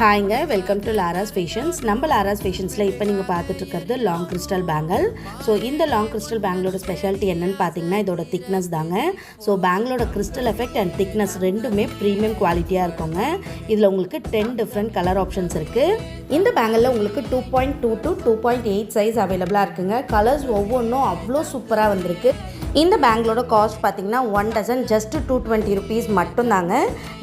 ஹாய்ங்க, welcome to Lara's fashions. நம்ம லாராஸ் ஃபேஷன்ஸில் இப்போ நீங்கள் பார்த்துட்டு இருக்கிறது லாங் கிறிஸ்டல் பேங்கிள். ஸோ இந்த லாங் கிறிஸ்டல் பேங்கிளோட ஸ்பெஷாலிட்டி என்னென்னு பார்த்தீங்கன்னா இதோட திக்னஸ் தாங்க. ஸோ பேங்கிளோட கிறிஸ்டல் எஃபெக்ட் அண்ட் திக்னஸ் ரெண்டுமே ப்ரீமியம் குவாலிட்டியாக இருக்குங்க. இதில் உங்களுக்கு 10 டிஃப்ரெண்ட் கலர் ஆப்ஷன்ஸ் இருக்குது. இந்த பேங்கிளில் உங்களுக்கு 2.2 to 2.8 சைஸ் அவைலபிளாக இருக்குங்க. கலர்ஸ் ஒவ்வொன்றும் அவ்வளோ சூப்பராக வந்திருக்கு. இந்த பேங்கிளோட காஸ்ட் பார்த்தீங்கன்னா 1 டசன் ஜஸ்ட் 220 ருபீஸ் மட்டும்தாங்க.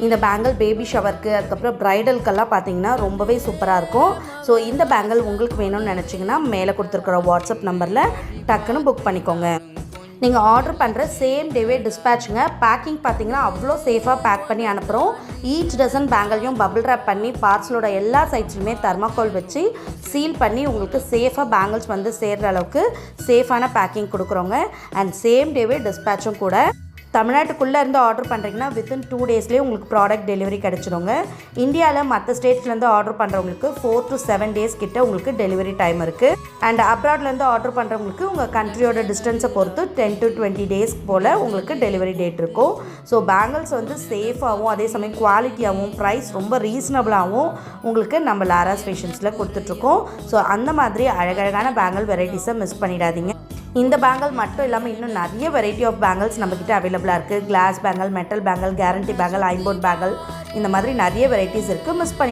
இந்த பேங்கிள் பேபி ஷவருக்கு அதுக்கப்புறம் ப்ரைடல்கெல்லாம் பார்த்தீங்கன்னா ரொம்பவே சூப்பராக இருக்கும். ஸோ இந்த பேங்கிள் உங்களுக்கு வேணும்னு நினச்சிங்கன்னா மேலே கொடுத்துருக்குற வாட்ஸ்அப் நம்பரில் டக்குன்னு புக் பண்ணிக்கோங்க. நீங்கள் ஆர்டர் பண்ணுற சேம் டேவே டிஸ்பேச்சுங்க. பேக்கிங் பார்த்தீங்கன்னா அவ்வளோ சேஃபாக பேக் பண்ணி அனுப்புகிறோம். ஈச் டசன் பேங்கிளையும் பபிள் ரேப் பண்ணி பார்சலோட எல்லா சைட்ஸ்லையுமே தெர்மாக்கோல் வச்சு சீல் பண்ணி உங்களுக்கு சேஃபாக பேங்கிள்ஸ் வந்து சேர்கிற அளவுக்கு சேஃபான பேக்கிங் கொடுக்குறோங்க. அண்ட் சேம் டேவே டிஸ்பேச்சும் கூட. தமிழ்நாட்டுக்குள்ளே இருந்து ஆர்டர் பண்ணுறீங்கன்னா வித்தின் 2 டேஸ்லேயே உங்களுக்கு ப்ராடக்ட் டெலிவரி கிடச்சிடுங்க. இந்தியாவில் மற்ற ஸ்டேட்ஸ்லேருந்து ஆர்டர் பண்ணுறவங்களுக்கு 4 to 7 டேஸ் கிட்ட உங்களுக்கு டெலிவரி டைம் இருக்குது. அண்ட் அப்ராட்லேருந்து ஆர்டர் பண்ணுறவங்களுக்கு உங்கள் கண்ட்ரியோட டிஸ்டன்ஸை பொறுத்து 10 to 20 டேஸ் போல் உங்களுக்கு டெலிவரி டேட் இருக்கும். ஸோ பேங்கிள்ஸ் வந்து சேஃபாகவும் அதே சமயம் குவாலிட்டியாகவும் ப்ரைஸ் ரொம்ப ரீசனபிளாகவும் உங்களுக்கு நம்ம லாராஸ் ஃபேஷன்ஸில் கொடுத்துட்ருக்கோம். ஸோ அந்த மாதிரி அழகழகான பேங்கிள் வெரைட்டிஸை மிஸ் பண்ணிடாதீங்க. இந்த பேங்கிள் மட்டும் இல்லாமல் இன்னும் நிறைய வெரைட்டி ஆஃப் பேங்கிள்ஸ் நம்மக்கிட்ட அவைலபிளாக இருக்குது. Glass bangle, metal bangle, guarantee bangle, ஐம்போன் பேங்கிள், இந்த மாதிரி நிறைய வெரைட்டிஸ் இருக்குது. மிஸ் பண்ணி